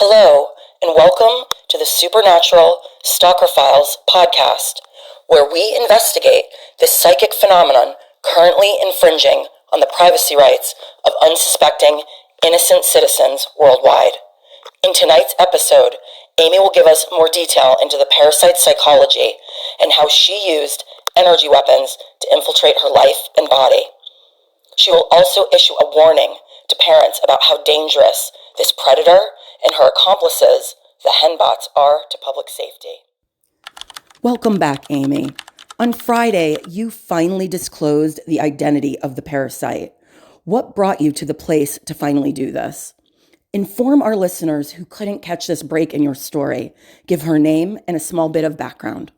Hello, and welcome to the Supernatural Stalker Files podcast, where we investigate this psychic phenomenon currently infringing on the privacy rights of unsuspecting, innocent citizens worldwide. In tonight's episode, Amy will give us more detail into the parasite psychology and how she used energy weapons to infiltrate her life and body. She will also issue a warning to parents about how dangerous this predator and her accomplices, the Henbots, are to public safety. Welcome back, Amy. On Friday, you finally disclosed the identity of the parasite. What brought you to the place to finally do this? Inform our listeners who couldn't catch this break in your story. Give her name and a small bit of background.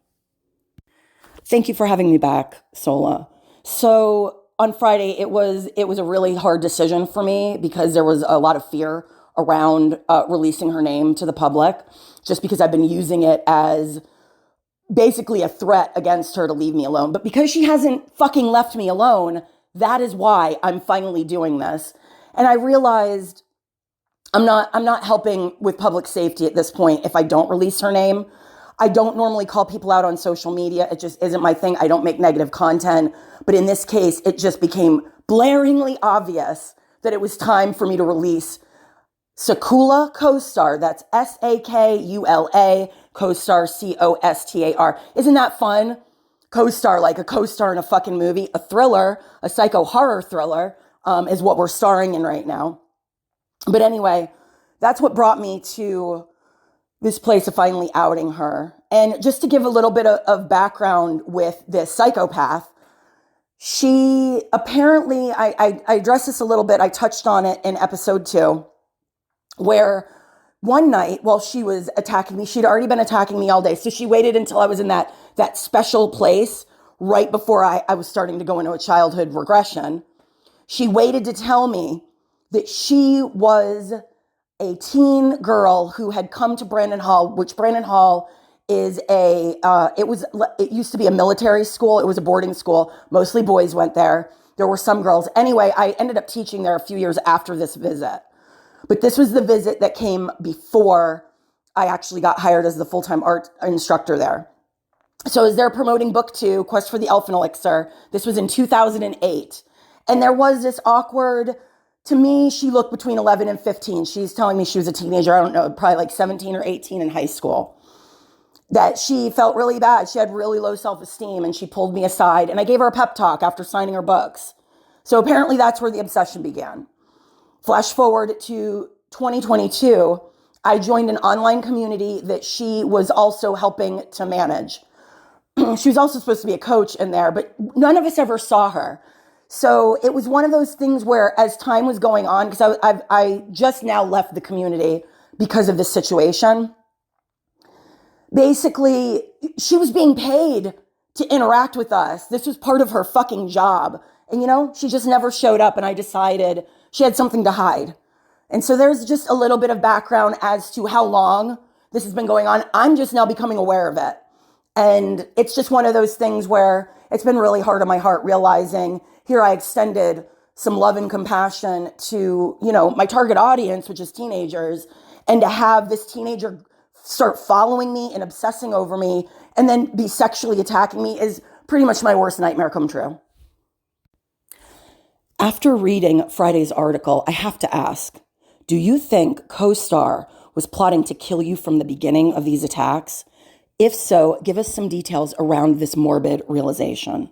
Thank you for having me back, Sola. So on Friday, it was a really hard decision for me because there was a lot of fear around releasing her name to the public, just because I've been using it as basically a threat against her to leave me alone. But because she hasn't fucking left me alone, that is why I'm finally doing this. And I realized I'm not helping with public safety at this point if I don't release her name. I don't normally call people out on social media. It just isn't my thing. I don't make negative content. But in this case, it just became blaringly obvious that it was time for me to release SAKULA COSTAR. That's SAKULA COSTAR, COSTAR. Isn't that fun? COSTAR, like a co-star in a fucking movie, a thriller, a psycho horror thriller, is what we're starring in right now. But anyway, that's what brought me to this place of finally outing her. And just to give a little bit of background with this psychopath, she apparently, I addressed this a little bit, I touched on it in episode 2, where one night while she was attacking me, she'd already been attacking me all day. So she waited until I was in that special place right before I was starting to go into a childhood regression. She waited to tell me that she was a teen girl who had come to Brandon Hall, which Brandon Hall is it used to be a military school. It was a boarding school. Mostly boys went there. There were some girls. Anyway, I ended up teaching there a few years after this visit. But this was the visit that came before I actually got hired as the full-time art instructor there. So as they're promoting book 2, Quest for the Elfin Elixir, this was in 2008. And there was this awkward, to me, she looked between 11 and 15. She's telling me she was a teenager, I don't know, probably like 17 or 18 in high school. That she felt really bad. She had really low self-esteem, and she pulled me aside. And I gave her a pep talk after signing her books. So apparently that's where the obsession began. Flash forward to 2022, I joined an online community that she was also helping to manage. She was also supposed to be a coach in there, but none of us ever saw her. So it was one of those things where as time was going on, because I just now left the community because of this situation. Basically, she was being paid to interact with us. This was part of her fucking job. And she just never showed up, and I decided she had something to hide. And so there's just a little bit of background as to how long this has been going on. I'm just now becoming aware of it. And it's just one of those things where it's been really hard on my heart, realizing here I extended some love and compassion to, my target audience, which is teenagers, and to have this teenager start following me and obsessing over me and then be sexually attacking me is pretty much my worst nightmare come true. After reading Friday's article, I have to ask, do you think COSTAR was plotting to kill you from the beginning of these attacks? If so, give us some details around this morbid realization.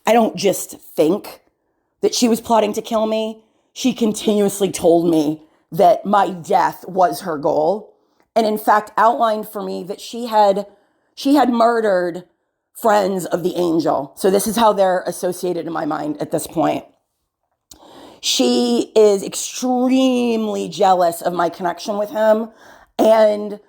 I don't just think that she was plotting to kill me. She continuously told me that my death was her goal. And in fact, outlined for me that she had murdered friends of the angel. So this is how they're associated in my mind at this point. She is extremely jealous of my connection with him, and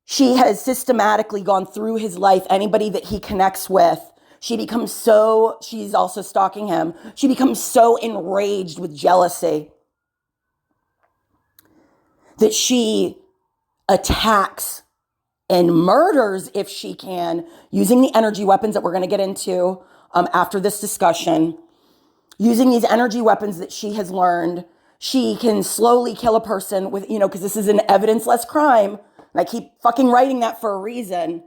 she has systematically gone through his life. Anybody that he connects with, she's also stalking him. She becomes so enraged with jealousy that she attacks and murders, if she can, using the energy weapons that we're going to get into after this discussion. Using these energy weapons that she has learned, She can slowly kill a person with, because this is an evidence-less crime. And I keep fucking writing that for a reason.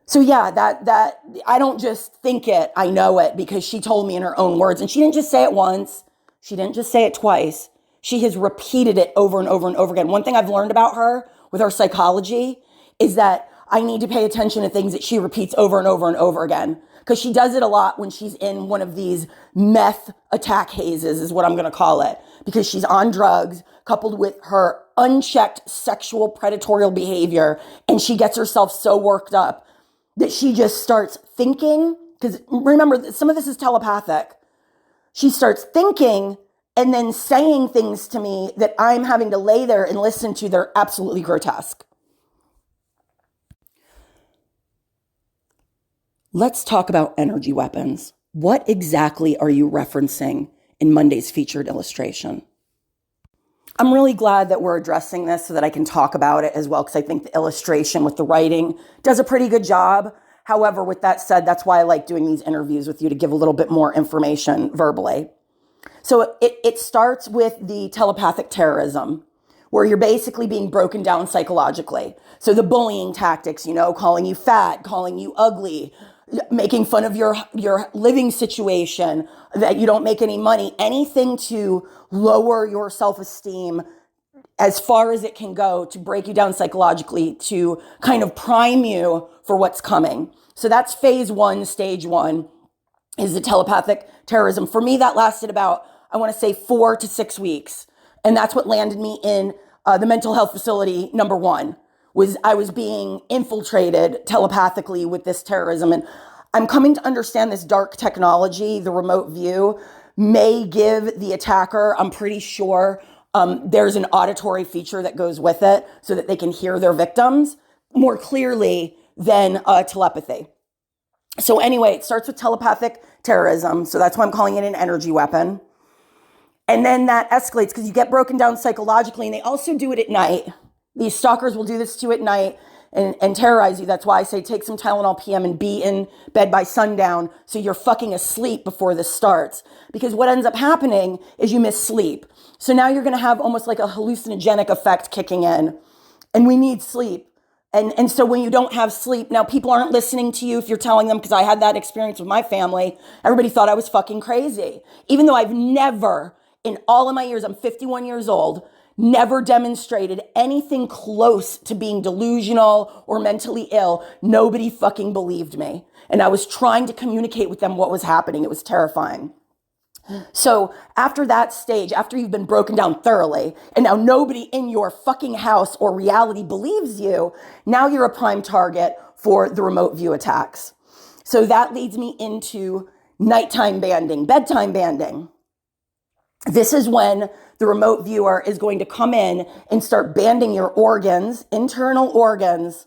So yeah, that I don't just think it, I know it, because she told me in her own words. And she didn't just say it once. She didn't just say it twice. She has repeated it over and over and over again. One thing I've learned about her with her psychology is that I need to pay attention to things that she repeats over and over and over again. Because she does it a lot when she's in one of these meth attack hazes, is what I'm going to call it. Because she's on drugs, coupled with her unchecked sexual predatorial behavior. And she gets herself so worked up that she just starts thinking, because remember, some of this is telepathic. She starts thinking and then saying things to me that I'm having to lay there and listen to. They're absolutely grotesque. Let's talk about energy weapons. What exactly are you referencing in Monday's featured illustration? I'm really glad that we're addressing this so that I can talk about it as well, because I think the illustration with the writing does a pretty good job. However, with that said, that's why I like doing these interviews with you, to give a little bit more information verbally. So it starts with the telepathic terrorism, where you're basically being broken down psychologically. So the bullying tactics, calling you fat, calling you ugly, making fun of your living situation, that you don't make any money, anything to lower your self-esteem as far as it can go, to break you down psychologically, to kind of prime you for what's coming. So that's phase one, stage one, is the telepathic terrorism. For me, that lasted about, I want to say, 4 to 6 weeks. And that's what landed me in the mental health facility, number one. I was being infiltrated telepathically with this terrorism. And I'm coming to understand this dark technology, the remote view, may give the attacker, I'm pretty sure, there's an auditory feature that goes with it so that they can hear their victims more clearly than telepathy. So anyway, it starts with telepathic terrorism. So that's why I'm calling it an energy weapon. And then that escalates because you get broken down psychologically, and they also do it at night. These stalkers will do this to you at night and terrorize you. That's why I say take some Tylenol PM and be in bed by sundown so you're fucking asleep before this starts. Because what ends up happening is you miss sleep. So now you're going to have almost like a hallucinogenic effect kicking in. And we need sleep. And so when you don't have sleep, now people aren't listening to you if you're telling them, because I had that experience with my family. Everybody thought I was fucking crazy. Even though I've never, in all of my years, I'm 51 years old, never demonstrated anything close to being delusional or mentally ill. Nobody fucking believed me. And I was trying to communicate with them what was happening. It was terrifying. So after that stage, after you've been broken down thoroughly, and now nobody in your fucking house or reality believes you, now you're a prime target for the remote view attacks. So that leads me into nighttime banding, bedtime banding. This is when the remote viewer is going to come in and start banding your organs, internal organs.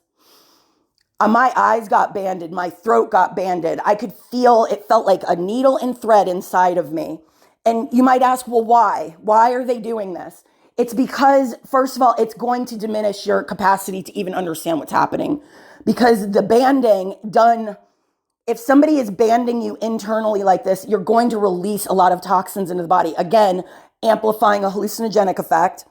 My eyes got banded. My throat got banded. I could feel, it felt like a needle and thread inside of me. And you might ask, well, why? Why are they doing this? It's because, first of all, it's going to diminish your capacity to even understand what's happening. Because the banding done, if somebody is banding you internally like this, you're going to release a lot of toxins into the body. Again, amplifying a hallucinogenic effect.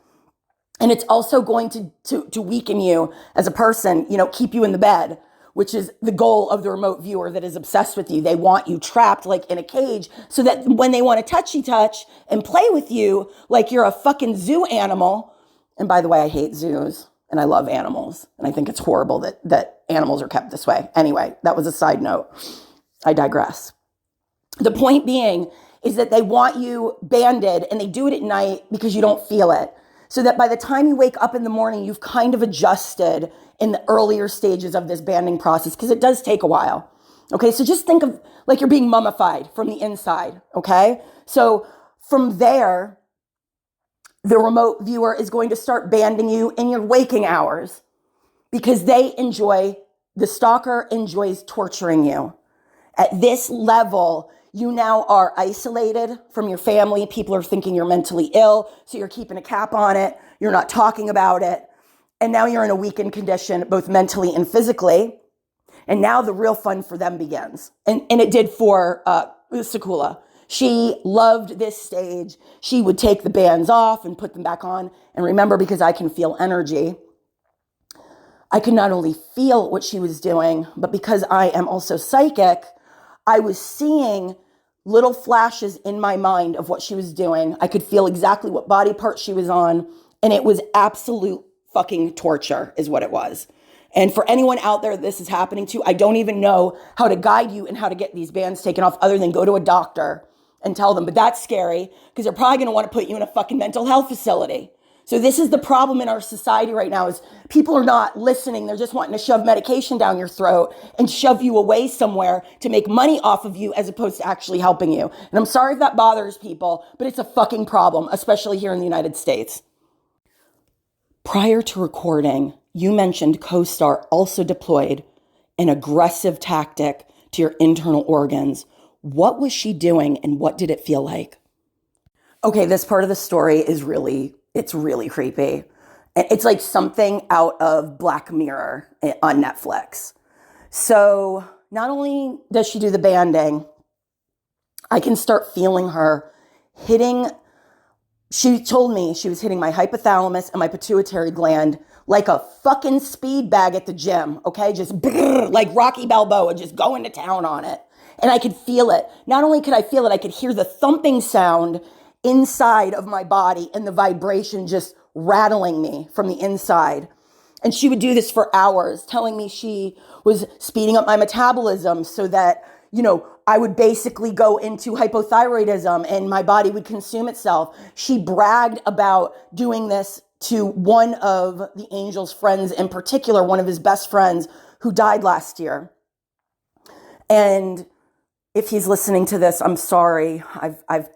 And it's also going to weaken you as a person, keep you in the bed, which is the goal of the remote viewer that is obsessed with you. They want you trapped like in a cage so that when they want to touchy touch and play with you like you're a fucking zoo animal. And by the way, I hate zoos and I love animals. And I think it's horrible that animals are kept this way. Anyway, that was a side note. I digress. The point being is that they want you banded, and they do it at night because you don't feel it. So that by the time you wake up in the morning, you've kind of adjusted in the earlier stages of this banding process, because it does take a while. Okay, so just think of like you're being mummified from the inside. Okay, so from there, the remote viewer is going to start banding you in your waking hours, because the stalker enjoys torturing you. At this level, you now are isolated from your family. People are thinking you're mentally ill, so you're keeping a cap on it. You're not talking about it. And now you're in a weakened condition, both mentally and physically. And now the real fun for them begins. And it did for SAKULA. She loved this stage. She would take the bands off and put them back on. And remember, because I can feel energy, I could not only feel what she was doing, but because I am also psychic, I was seeing little flashes in my mind of what she was doing. I could feel exactly what body part she was on. And it was absolute fucking torture is what it was. And for anyone out there this is happening to, I don't even know how to guide you and how to get these bands taken off other than go to a doctor and tell them. But that's scary because they're probably going to want to put you in a fucking mental health facility. So this is the problem in our society right now is people are not listening. They're just wanting to shove medication down your throat and shove you away somewhere to make money off of you as opposed to actually helping you. And I'm sorry if that bothers people, but it's a fucking problem, especially here in the United States. Prior to recording, you mentioned COSTAR also deployed an aggressive tactic to your internal organs. What was she doing and what did it feel like? Okay, this part of the story is it's really creepy. It's like something out of Black Mirror on Netflix. So not only does she do the banding, I can start feeling her hitting. She told me she was hitting my hypothalamus and my pituitary gland like a fucking speed bag at the gym, okay? Just like Rocky Balboa, just going to town on it. And I could feel it. Not only could I feel it, I could hear the thumping sound inside of my body and the vibration just rattling me from the inside. And she would do this for hours, telling me she was speeding up my metabolism so that, I would basically go into hypothyroidism and my body would consume itself. She bragged about doing this to one of the angel's friends, in particular, one of his best friends who died last year. And if he's listening to this, I'm sorry. I've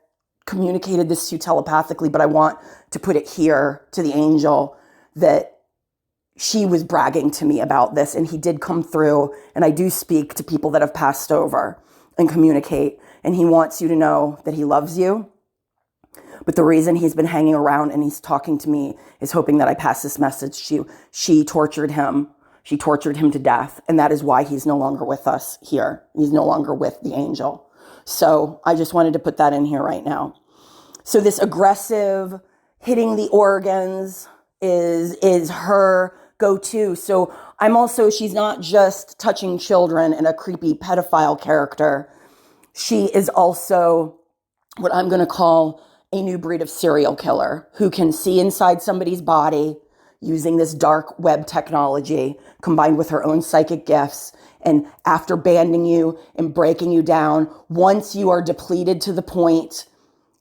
communicated this to you telepathically, but I want to put it here to the angel that she was bragging to me about this, and he did come through, and I do speak to people that have passed over and communicate, and he wants you to know that he loves you. But the reason he's been hanging around and he's talking to me is hoping that I pass this message to you. She tortured him. She tortured him to death, and that is why he's no longer with us here. He's no longer with the angel. So I just wanted to put that in here right now. So this aggressive hitting the organs is her go-to. So she's not just touching children and a creepy pedophile character. She is also what I'm going to call a new breed of serial killer who can see inside somebody's body using this dark web technology combined with her own psychic gifts. And after banding you and breaking you down, once you are depleted to the point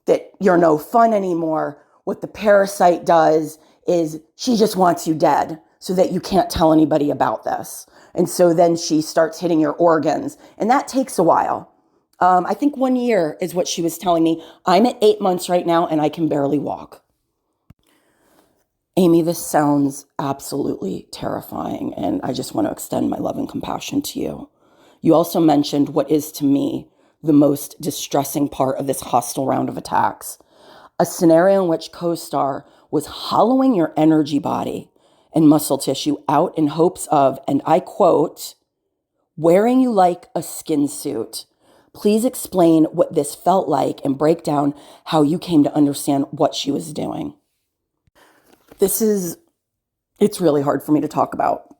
that you're no fun anymore, what the parasite does is she just wants you dead so that you can't tell anybody about this. And so then she starts hitting your organs. And that takes a while. I think 1 year is what she was telling me. I'm at 8 months right now and I can barely walk. Amy, this sounds absolutely terrifying. And I just want to extend my love and compassion to you. You also mentioned what is to me the most distressing part of this hostile round of attacks. A scenario in which COSTAR was hollowing your energy body and muscle tissue out in hopes of, and I quote, wearing you like a skin suit. Please explain what this felt like and break down how you came to understand what she was doing. It's really hard for me to talk about.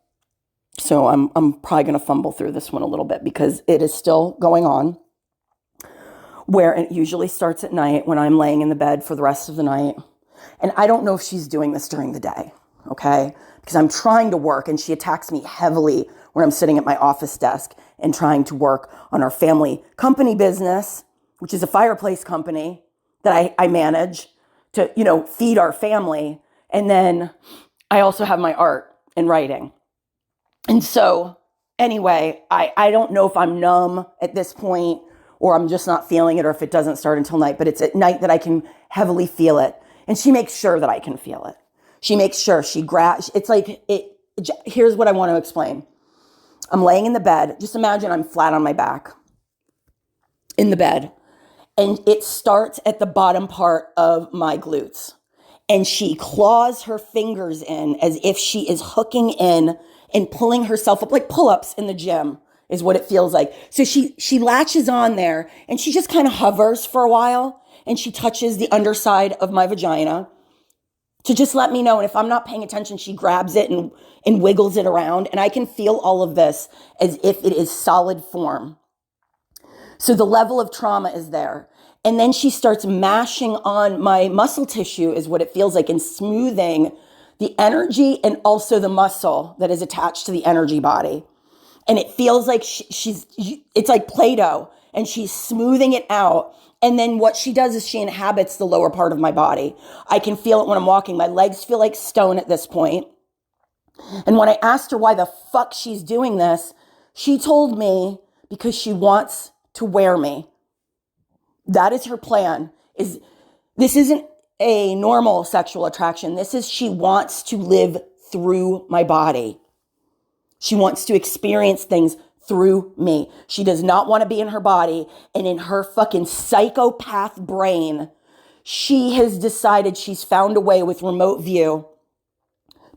So I'm probably going to fumble through this one a little bit because it is still going on. Where it usually starts at night when I'm laying in the bed for the rest of the night. And I don't know if she's doing this during the day, okay? Because I'm trying to work and she attacks me heavily when I'm sitting at my office desk and trying to work on our family company business, which is a fireplace company that I manage to, feed our family. And then I also have my art and writing. And so anyway, I don't know if I'm numb at this point or I'm just not feeling it, or if it doesn't start until night, but it's at night that I can heavily feel it. And she makes sure that I can feel it. She makes sure she grabs, here's what I want to explain. I'm laying in the bed. Just imagine I'm flat on my back in the bed. And it starts at the bottom part of my glutes. And she claws her fingers in as if she is hooking in and pulling herself up, like pull-ups in the gym, is what it feels like. So she latches on there and she just kind of hovers for a while and she touches the underside of my vagina to just let me know. And if I'm not paying attention, she grabs it and wiggles it around. And I can feel all of this as if it is solid form. So the level of trauma is there. And then she starts mashing on my muscle tissue is what it feels like, and smoothing the energy and also the muscle that is attached to the energy body. And it feels like it's like Play-Doh, and she's smoothing it out. And then what she does is she inhabits the lower part of my body. I can feel it when I'm walking. My legs feel like stone at this point. And when I asked her why the fuck she's doing this, she told me because she wants to wear me. That is her plan. This isn't a normal sexual attraction. This is she wants to live through my body. She wants to experience things through me. She does not want to be in her body. And in her fucking psychopath brain, she has decided she's found a way with remote view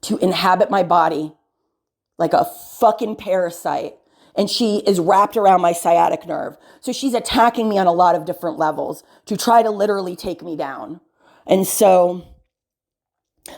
to inhabit my body like a fucking parasite. And she is wrapped around my sciatic nerve. So she's attacking me on a lot of different levels to try to literally take me down. And so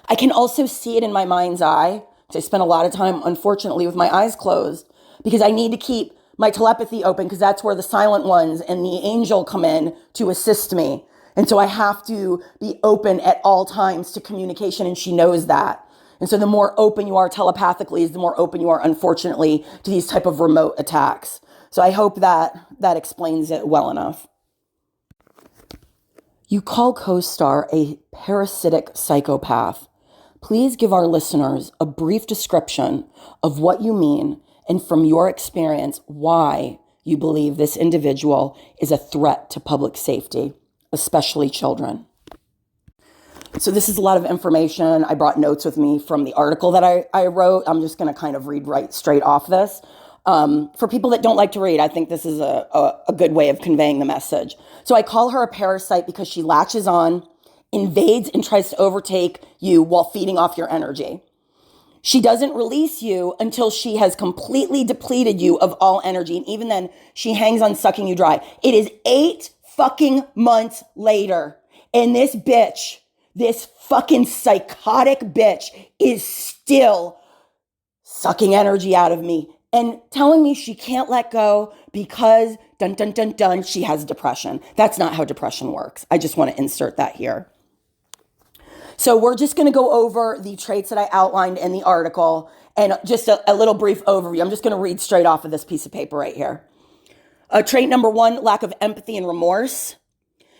I can also see it in my mind's eye. I spend a lot of time, unfortunately, with my eyes closed because I need to keep my telepathy open because that's where the silent ones and the angel come in to assist me. And so I have to be open at all times to communication, and she knows that. And so the more open you are telepathically is the more open you are, unfortunately, to these type of remote attacks. So I hope that explains it well enough. You call COSTAR a parasitic psychopath. Please give our listeners a brief description of what you mean and from your experience, why you believe this individual is a threat to public safety, especially children. So this is a lot of information. I brought notes with me from the article that I wrote. I'm just going to kind of read right straight off this. For people that don't like to read, I think this is a good way of conveying the message. So I call her a parasite because she latches on, invades, and tries to overtake you while feeding off your energy. She doesn't release you until she has completely depleted you of all energy. And even then, she hangs on sucking you dry. It is 8 fucking months later. And this bitch, this fucking psychotic bitch, is still sucking energy out of me and telling me she can't let go because, dun, dun, dun, dun, she has depression. That's not how depression works. I just want to insert that here. So we're just going to go over the traits that I outlined in the article and just a little brief overview. I'm just going to read straight off of this piece of paper right here. Trait number 1, lack of empathy and remorse.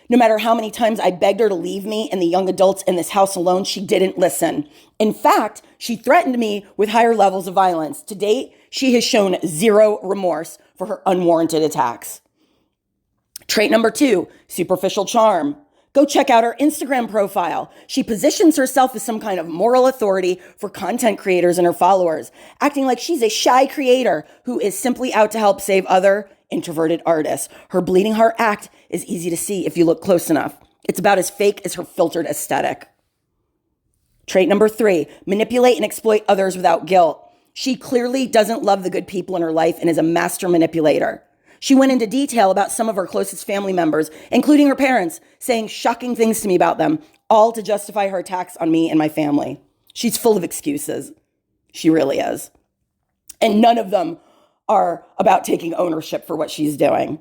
No matter how many times I begged her to leave me and the young adults in this house alone, she didn't listen. In fact, she threatened me with higher levels of violence. To date, she has shown 0 remorse for her unwarranted attacks. Trait number 2, superficial charm. Go check out her Instagram profile. She positions herself as some kind of moral authority for content creators and her followers, acting like she's a shy creator who is simply out to help save other introverted artists. Her bleeding heart act is easy to see if you look close enough. It's about as fake as her filtered aesthetic. Trait number 3, manipulate and exploit others without guilt. She clearly doesn't love the good people in her life and is a master manipulator. She went into detail about some of her closest family members, including her parents, saying shocking things to me about them, all to justify her attacks on me and my family. She's full of excuses. She really is. And none of them are about taking ownership for what she's doing.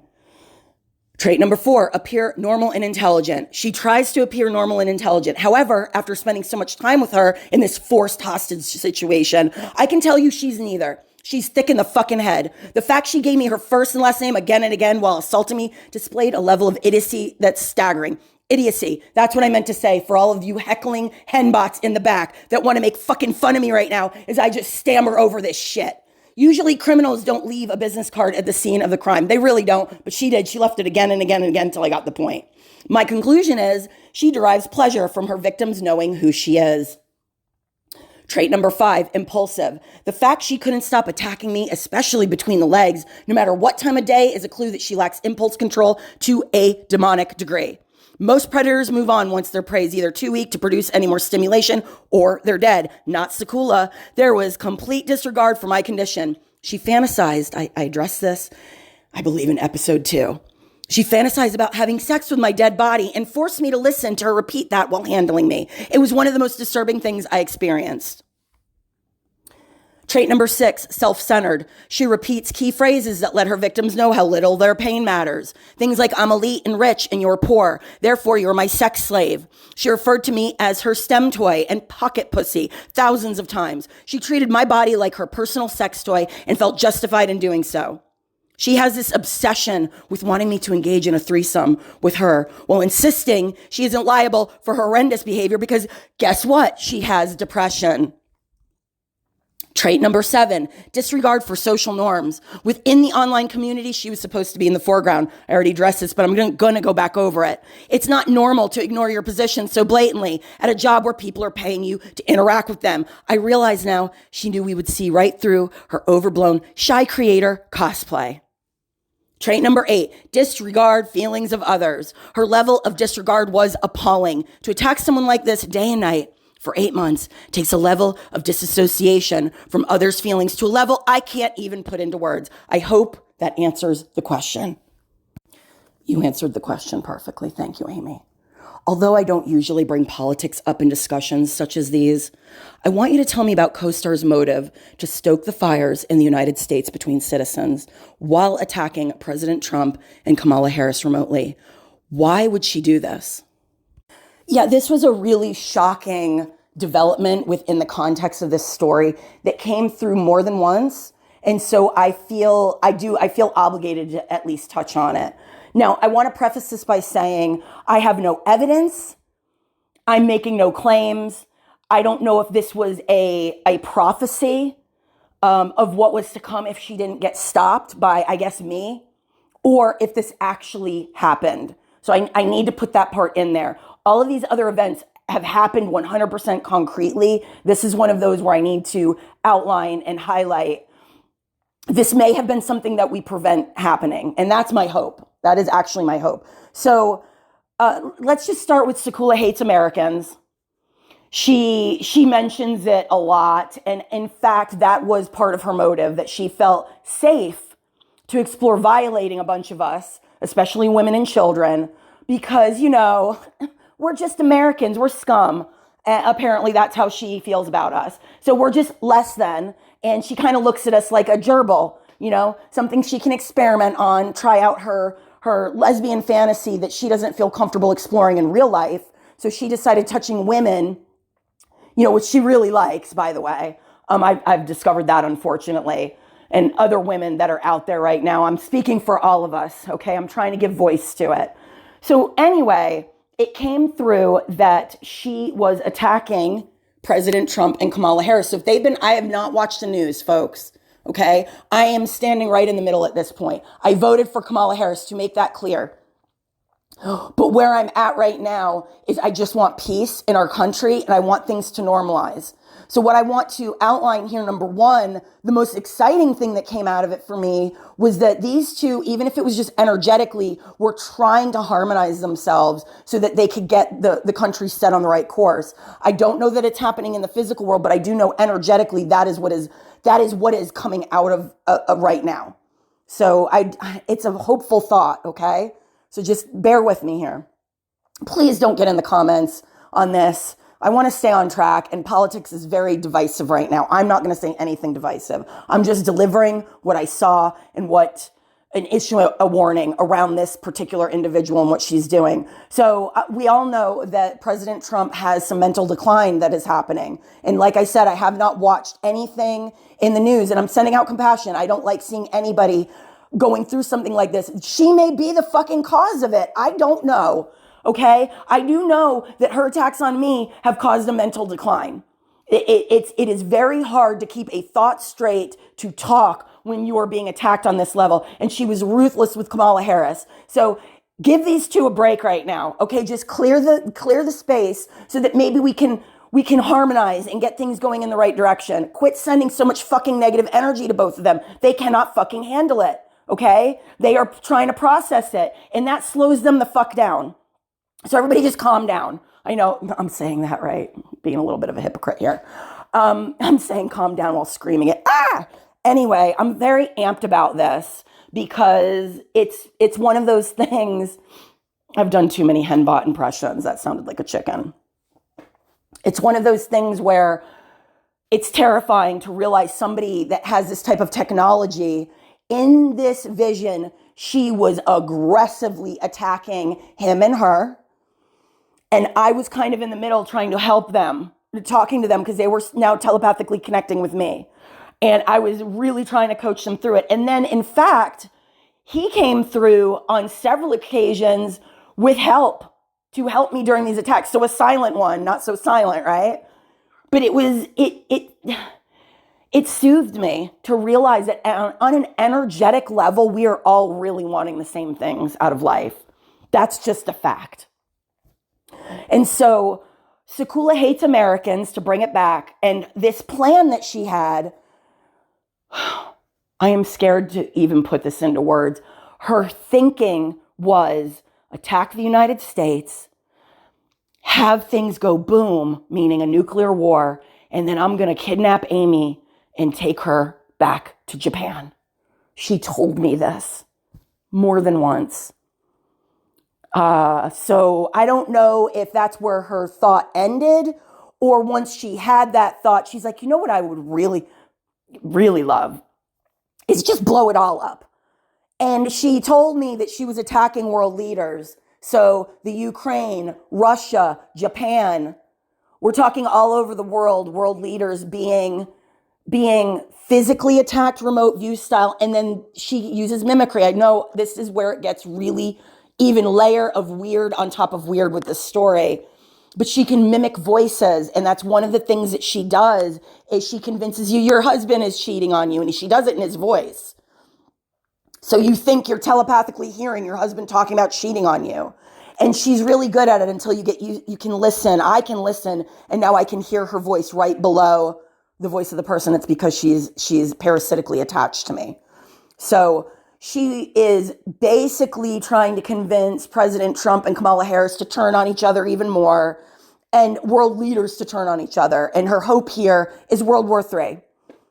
Trait number 4, appear normal and intelligent. She tries to appear normal and intelligent. However, after spending so much time with her in this forced hostage situation, I can tell you she's neither. She's thick in the fucking head. The fact she gave me her first and last name again and again while assaulting me displayed a level of idiocy that's staggering. Idiocy. That's what I meant to say for all of you heckling henbots in the back that want to make fucking fun of me right now as I just stammer over this shit. Usually criminals don't leave a business card at the scene of the crime. They really don't, but she did. She left it again and again and again until I got the point. My conclusion is she derives pleasure from her victims knowing who she is. Trait number 5, impulsive. The fact she couldn't stop attacking me, especially between the legs, no matter what time of day, is a clue that she lacks impulse control to a demonic degree. Most predators move on once their prey is either too weak to produce any more stimulation or they're dead. Not SAKULA. There was complete disregard for my condition. She fantasized, I addressed this, I believe in episode 2. She fantasized about having sex with my dead body and forced me to listen to her repeat that while handling me. It was one of the most disturbing things I experienced. Trait number 6, self-centered. She repeats key phrases that let her victims know how little their pain matters. Things like, I'm elite and rich and you're poor. Therefore, you're my sex slave. She referred to me as her STEM toy and pocket pussy thousands of times. She treated my body like her personal sex toy and felt justified in doing so. She has this obsession with wanting me to engage in a threesome with her while insisting she isn't liable for horrendous behavior because guess what? She has depression. Trait number 7, disregard for social norms. Within the online community, she was supposed to be in the foreground. I already addressed this, but I'm going to go back over it. It's not normal to ignore your position so blatantly at a job where people are paying you to interact with them. I realize now she knew we would see right through her overblown shy creator cosplay. Trait number 8, disregard feelings of others. Her level of disregard was appalling. To attack someone like this day and night for 8 months takes a level of disassociation from others' feelings to a level I can't even put into words. I hope that answers the question. You answered the question perfectly. Thank you, Amy. Although I don't usually bring politics up in discussions such as these, I want you to tell me about COSTAR's motive to stoke the fires in the United States between citizens while attacking President Trump and Kamala Harris remotely. Why would she do this? Yeah, this was a really shocking development within the context of this story that came through more than once. And so I feel obligated to at least touch on it. Now, I want to preface this by saying I have no evidence. I'm making no claims. I don't know if this was a prophecy of what was to come if she didn't get stopped by, I guess, me, or if this actually happened. So I need to put that part in there. All of these other events have happened 100% concretely. This is one of those where I need to outline and highlight. This may have been something that we prevent happening. And that's my hope. That is actually my hope. So let's just start with SAKULA hates Americans. She mentions it a lot. And in fact, that was part of her motive, that she felt safe to explore violating a bunch of us, especially women and children, because, you know, we're just Americans. We're scum. Apparently, that's how she feels about us. So we're just less than. And she kind of looks at us like a gerbil, you know, something she can experiment on, try out her lesbian fantasy that she doesn't feel comfortable exploring in real life. So she decided touching women, you know, which she really likes, by the way. I've discovered that, unfortunately. And other women that are out there right now. I'm speaking for all of us, okay? I'm trying to give voice to it. So anyway, it came through that she was attacking President Trump and Kamala Harris. So I have not watched the news, folks. Okay. I am standing right in the middle at this point. I voted for Kamala Harris, to make that clear. But where I'm at right now is I just want peace in our country and I want things to normalize. So what I want to outline here, number 1, the most exciting thing that came out of it for me was that these two, even if it was just energetically, were trying to harmonize themselves so that they could get the country set on the right course. I don't know that it's happening in the physical world, but I do know energetically that is what is coming out of right now. So it's a hopeful thought, okay? So just bear with me here. Please don't get in the comments on this. I want to stay on track, and politics is very divisive right now. I'm not going to say anything divisive. I'm just delivering what I saw and issue a warning around this particular individual and what she's doing. So we all know that President Trump has some mental decline that is happening. And like I said, I have not watched anything in the news, and I'm sending out compassion. I don't like seeing anybody going through something like this. She may be the fucking cause of it. I don't know. Okay. I do know that her attacks on me have caused a mental decline. It is very hard to keep a thought straight, to talk when you are being attacked on this level. And she was ruthless with Kamala Harris. So give these two a break right now. Okay. Just clear the space so that maybe we can harmonize and get things going in the right direction. Quit sending so much fucking negative energy to both of them. They cannot fucking handle it. Okay. They are trying to process it, and that slows them the fuck down. So everybody just calm down. I know I'm saying that right, being a little bit of a hypocrite here. I'm saying calm down while screaming it. Anyway, I'm very amped about this because it's one of those things. I've done too many HENBOT impressions. That sounded like a chicken. It's one of those things where it's terrifying to realize somebody that has this type of technology. In this vision, she was aggressively attacking him and her. And I was kind of in the middle trying to help them, talking to them because they were now telepathically connecting with me. And I was really trying to coach them through it. And then, in fact, he came through on several occasions with help to help me during these attacks. So a silent one, not so silent, right? But it soothed me to realize that on an energetic level, we are all really wanting the same things out of life. That's just a fact. And so SAKULA hates Americans, to bring it back. And this plan that she had, I am scared to even put this into words. Her thinking was attack the United States, have things go boom, meaning a nuclear war, and then I'm going to kidnap Amy and take her back to Japan. She told me this more than once. So I don't know if that's where her thought ended, or once she had that thought, she's like, you know what I would really, really love is just blow it all up. And she told me that she was attacking world leaders. So the Ukraine, Russia, Japan, we're talking all over the world leaders being physically attacked, remote view style. And then she uses mimicry. I know this is where it gets really even layer of weird on top of weird with this story. But she can mimic voices. And that's one of the things that she does is she convinces you your husband is cheating on you. And she does it in his voice. So you think you're telepathically hearing your husband talking about cheating on you. And she's really good at it until you can listen. I can listen. And now I can hear her voice right below the voice of the person. It's because she's parasitically attached to me. So she is basically trying to convince President Trump and Kamala Harris to turn on each other even more and world leaders to turn on each other. And her hope here is World War III.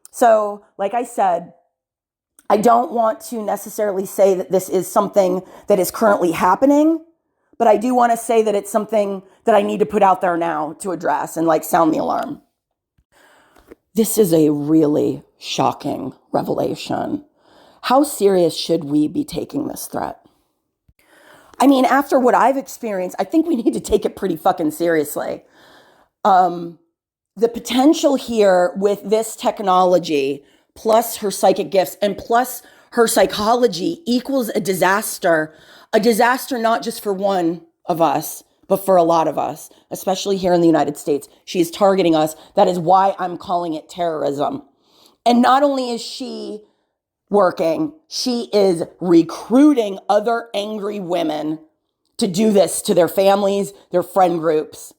So, like I said, I don't want to necessarily say that this is something that is currently happening, but I do want to say that it's something that I need to put out there now to address and sound the alarm. This is a really shocking revelation. How serious should we be taking this threat? I mean, after what I've experienced, I think we need to take it pretty fucking seriously. The potential here with this technology, plus her psychic gifts, and plus her psychology equals a disaster not just for one of us, but for a lot of us, especially here in the United States. She is targeting us. That is why I'm calling it terrorism. And not only is she working, she is recruiting other angry women to do this to their families, their friend groups,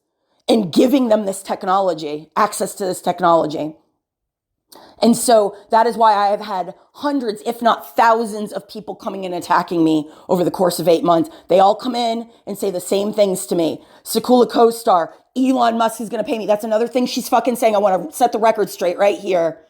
and giving them this technology, access to this technology. And so that is why I have had hundreds, if not thousands of people coming and attacking me over the course of 8 months. They all come in and say the same things to me. SAKULA COSTAR, Elon Musk is going to pay me. That's another thing she's fucking saying. I want to set the record straight right here.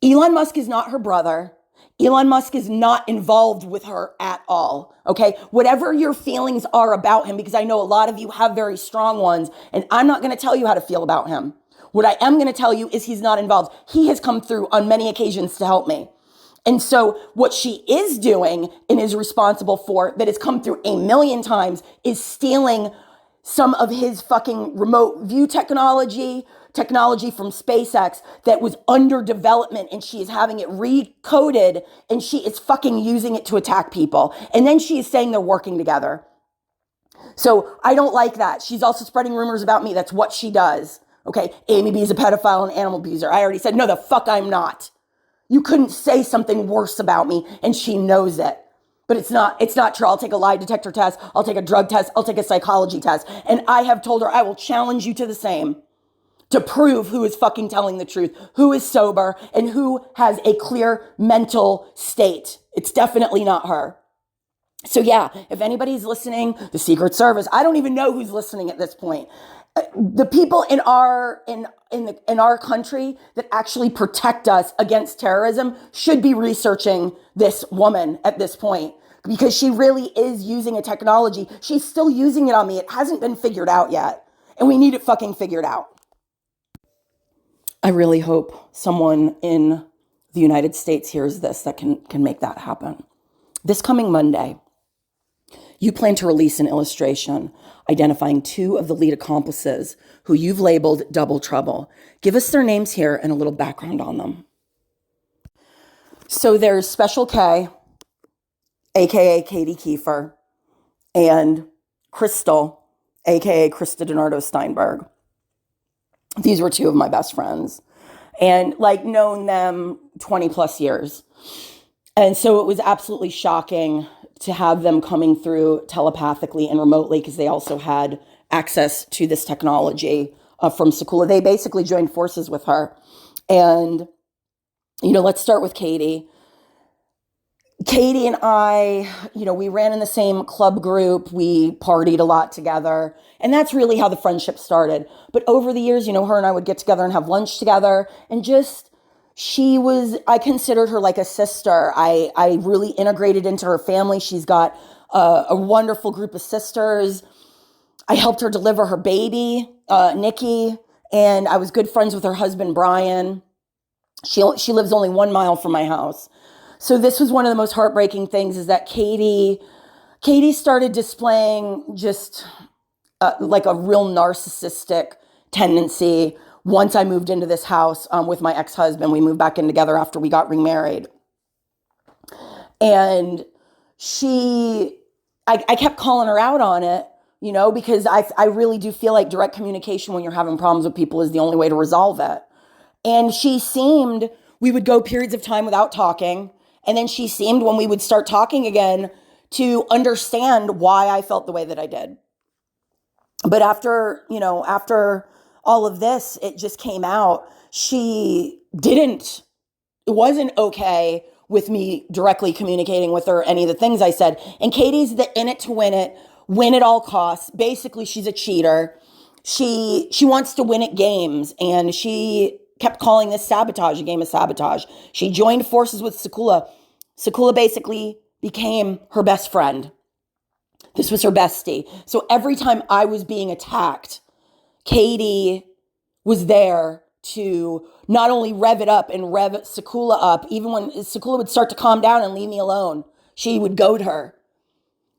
Elon Musk is not her brother. Elon Musk is not involved with her at all, okay? Whatever your feelings are about him, because I know a lot of you have very strong ones, and I'm not going to tell you how to feel about him. What I am going to tell you is he's not involved. He has come through on many occasions to help me. And so what she is doing and is responsible for, that has come through a million times, is stealing some of his fucking remote view technology from SpaceX that was under development, and she is having it recoded, and she is fucking using it to attack people. And then she is saying they're working together. So I don't like that. She's also spreading rumors about me. That's what she does. Okay, Amy B is a pedophile and animal abuser. I already said, no, the fuck I'm not. You couldn't say something worse about me, and she knows it. But it's not true. I'll take a lie detector test. I'll take a drug test. I'll take a psychology test. And I have told her I will challenge you to the same to prove who is fucking telling the truth, who is sober, and who has a clear mental state. It's definitely not her. So yeah, if anybody's listening, the Secret Service, I don't even know who's listening at this point. The people in our country that actually protect us against terrorism should be researching this woman at this point, because she really is using a technology. She's still using it on me. It hasn't been figured out yet, and we need it fucking figured out. I really hope someone in the United States hears this that can make that happen. This coming Monday, you plan to release an illustration identifying 2 of the lead accomplices who you've labeled double trouble. Give us their names here and a little background on them. So there's Special K, aka Katie Kieffer, and Crystal, aka CHRISTA DINARDO-STEINBERG. These were 2 of my best friends, and known them 20 plus years. And so it was absolutely shocking to have them coming through telepathically and remotely, because they also had access to this technology from SAKULA. They basically joined forces with her. And, let's start with Katie. Katie and I, we ran in the same club group. We partied a lot together. And that's really how the friendship started. But over the years, her and I would get together and have lunch together. And I considered her like a sister. I really integrated into her family. She's got a wonderful group of sisters. I helped her deliver her baby, Nikki. And I was good friends with her husband, Brian. She lives only 1 mile from my house. So this was one of the most heartbreaking things, is that Katie started displaying just like a real narcissistic tendency. Once I moved into this house with my ex-husband, we moved back in together after we got remarried. And I kept calling her out on it, because I really do feel like direct communication when you're having problems with people is the only way to resolve it. And we would go periods of time without talking. And then she seemed, when we would start talking again, to understand why I felt the way that I did. But after all of this, it just came out. It wasn't okay with me directly communicating with her any of the things I said. And Katie's in it to win at all costs. Basically, she's a cheater. She wants to win at games, and she kept calling this sabotage a game of sabotage. She joined forces with SAKULA. SAKULA basically became her best friend. This was her bestie. So every time I was being attacked, Katie was there to not only rev it up and rev SAKULA up, even when SAKULA would start to calm down and leave me alone, she would goad her.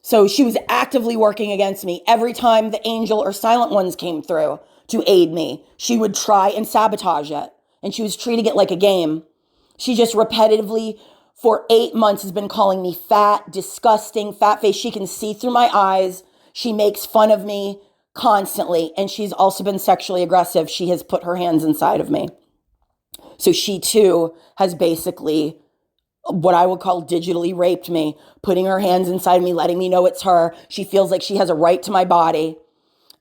So she was actively working against me. Every time the angel or silent ones came through to aid me, she would try and sabotage it. And she was treating it like a game. She just repetitively, for 8 months, has been calling me fat, disgusting, fat face. She can see through my eyes. She makes fun of me constantly. And she's also been sexually aggressive. She has put her hands inside of me. So she too has basically, what I would call, digitally raped me, putting her hands inside me, letting me know it's her. She feels like she has a right to my body.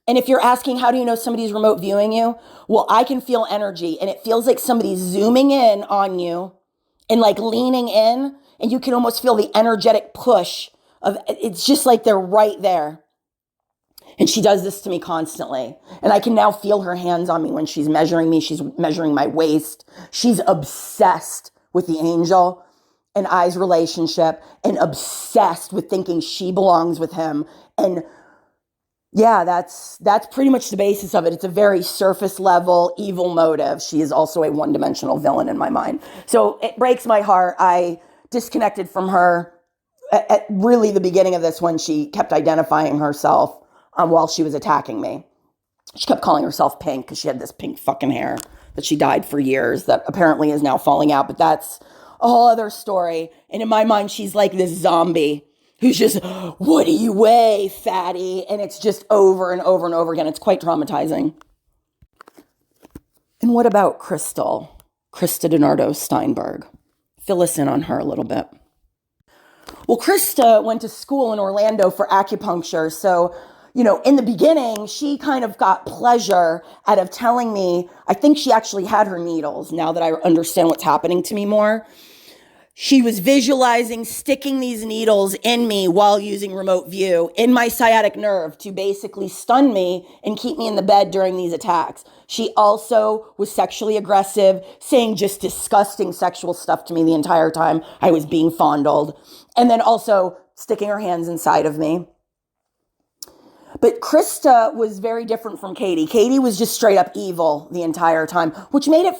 And if you're asking, how do you know somebody's remote viewing you? Well, I can feel energy, and it feels like somebody's zooming in on you and leaning in, and you can almost feel the energetic push of, it's just like they're right there. And she does this to me constantly. And I can now feel her hands on me when she's measuring me. She's measuring my waist. She's obsessed with the angel and I's relationship, and obsessed with thinking she belongs with him. And yeah, that's pretty much the basis of it. It's a very surface level evil motive. She is also a one-dimensional villain in my mind. So it breaks my heart. I disconnected from her at really the beginning of this, when she kept identifying herself while she was attacking me. She kept calling herself Pink because she had this pink fucking hair that she dyed for years that apparently is now falling out. But that's a whole other story. And in my mind, she's like this zombie who's just, what do you weigh, fatty? And it's just over and over and over again. It's quite traumatizing. And what about Crystal? CHRISTA DINARDO-STEINBERG. Fill us in on her a little bit. Well, CHRISTA went to school in Orlando for acupuncture. So, in the beginning, she kind of got pleasure out of telling me, I think she actually had her needles, now that I understand what's happening to me more. She was visualizing sticking these needles in me while using remote view in my sciatic nerve to basically stun me and keep me in the bed during these attacks. She also was sexually aggressive, saying just disgusting sexual stuff to me the entire time I was being fondled. And then also sticking her hands inside of me. But CHRISTA was very different from Katie. Katie was just straight up evil the entire time, which made it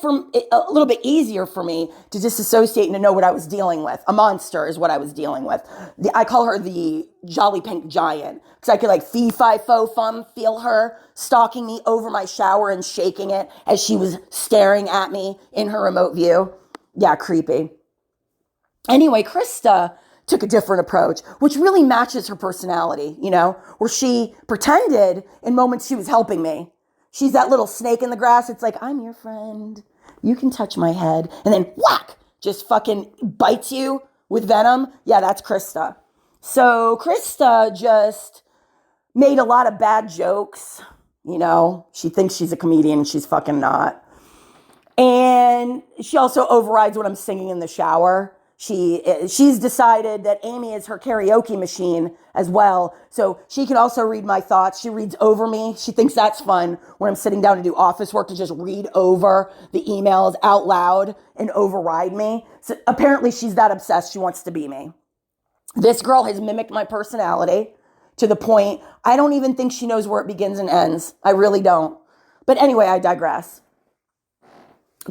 a little bit easier for me to disassociate and to know what I was dealing with. A monster is what I was dealing with. I call her the Jolly Pink Giant because I could like fee-fi-fo-fum feel her stalking me over my shower and shaking it as she was staring at me in her remote view. Yeah, creepy. Anyway, CHRISTA took a different approach, which really matches her personality, you know, where she pretended in moments she was helping me. She's that little snake in the grass. It's like, I'm your friend. You can touch my head. And then whack, just fucking bites you with venom. Yeah, that's CHRISTA. So CHRISTA just made a lot of bad jokes. You know, she thinks she's a comedian and she's fucking not. And she also overrides what I'm singing in the shower. She's decided that Amy is her karaoke machine as well. So she can also read my thoughts. She reads over me. She thinks that's fun when I'm sitting down to do office work to just read over the emails out loud and override me. So apparently she's that obsessed. She wants to be me. This girl has mimicked my personality to the point I don't even think she knows where it begins and ends. I really don't. But anyway, I digress.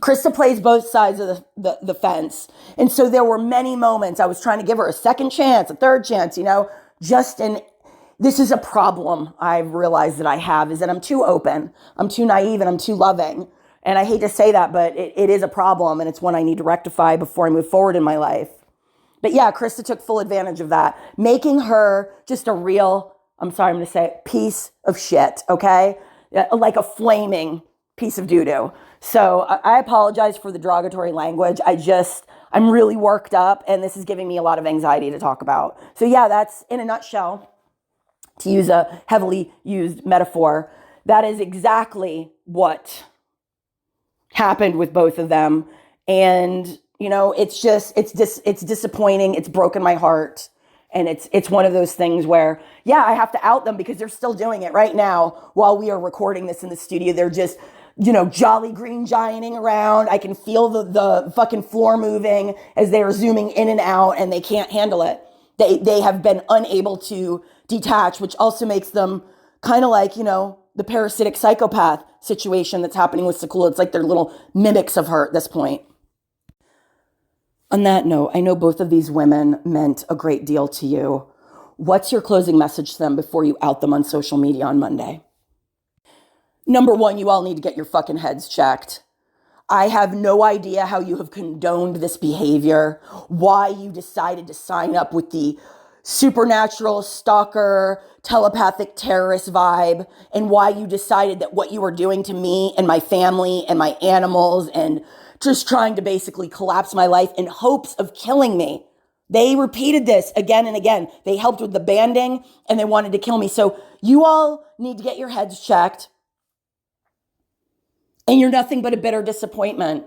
CHRISTA plays both sides of the fence. And so there were many moments I was trying to give her a second chance, a third chance, you know, this is a problem I've realized that I have is that I'm too open, I'm too naive, and I'm too loving. And I hate to say that, but it is a problem, and it's one I need to rectify before I move forward in my life. But yeah, CHRISTA took full advantage of that, making her just a real, I'm sorry, I'm going to say it, piece of shit, okay? Like a flaming piece of doo-doo. So I apologize for the derogatory language. I'm really worked up, and this is giving me a lot of anxiety to talk about. So yeah, that's in a nutshell, to use a heavily used metaphor, that is exactly what happened with both of them. And, you know, it's disappointing. It's broken my heart. And it's one of those things where, yeah, I have to out them because they're still doing it right now while we are recording this in the studio. They're just, you know, jolly green gianting around. I can feel the fucking floor moving as they are zooming in and out, and they can't handle it. They have been unable to detach, which also makes them kind of like, you know, the parasitic psychopath situation that's happening with SAKULA. It's like they're little mimics of her at this point. On that note, I know both of these women meant a great deal to you. What's your closing message to them before you out them on social media on Monday? Number one, you all need to get your fucking heads checked. I have no idea how you have condoned this behavior, why you decided to sign up with the supernatural stalker, telepathic terrorist vibe, and why you decided that what you were doing to me and my family and my animals and just trying to basically collapse my life in hopes of killing me. They repeated this again and again. They helped with the banding and they wanted to kill me. So you all need to get your heads checked. And you're nothing but a bitter disappointment.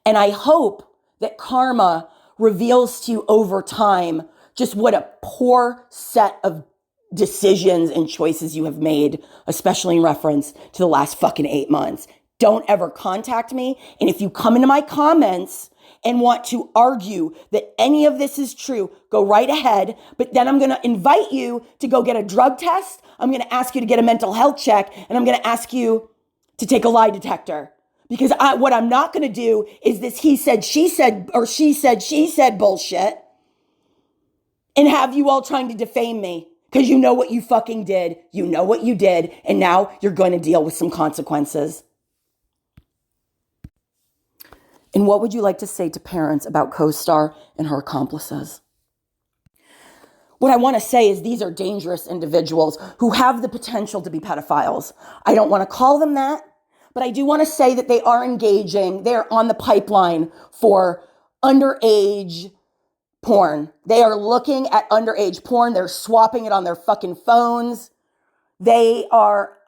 And I hope that karma reveals to you over time just what a poor set of decisions and choices you have made, especially in reference to the last fucking 8 months. Don't ever contact me. And if you come into my comments and want to argue that any of this is true, go right ahead. But then I'm going to invite you to go get a drug test. I'm going to ask you to get a mental health check. And I'm going to ask you to take a lie detector. Because what I'm not going to do is this he said, she said, or she said bullshit. And have you all trying to defame me. Because you know what you fucking did. You know what you did. And now you're going to deal with some consequences. And what would you like to say to parents about COSTAR and her accomplices? What I want to say is these are dangerous individuals who have the potential to be pedophiles. I don't want to call them that, but I do want to say that they are engaging. They're on the pipeline for underage porn. They are looking at underage porn. They're swapping it on their fucking phones. They are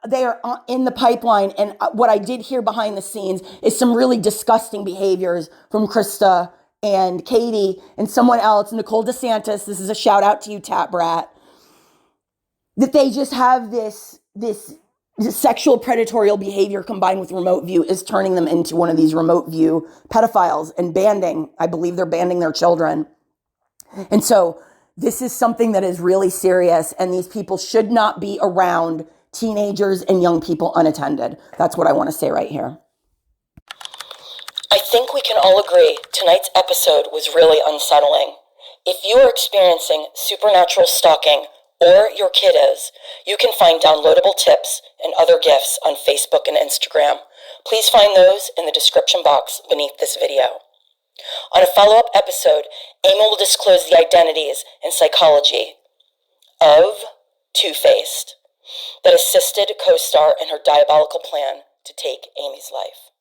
in the pipeline. And what I did hear behind the scenes is some really disgusting behaviors from CHRISTA and Katie and someone else, Nicole DeSantis, this is a shout out to you, Tat Brat, that they just have this sexual predatorial behavior combined with remote view is turning them into one of these remote view pedophiles and I believe they're banning their children. And so this is something that is really serious, and these people should not be around teenagers and young people unattended. That's what I want to say right here. I think we can all agree tonight's episode was really unsettling. If you are experiencing supernatural stalking, or your kid is, you can find downloadable tips and other gifts on Facebook and Instagram. Please find those in the description box beneath this video. On a follow-up episode, Amy will disclose the identities and psychology of Two-Faced that assisted COSTAR in her diabolical plan to take Amy's life.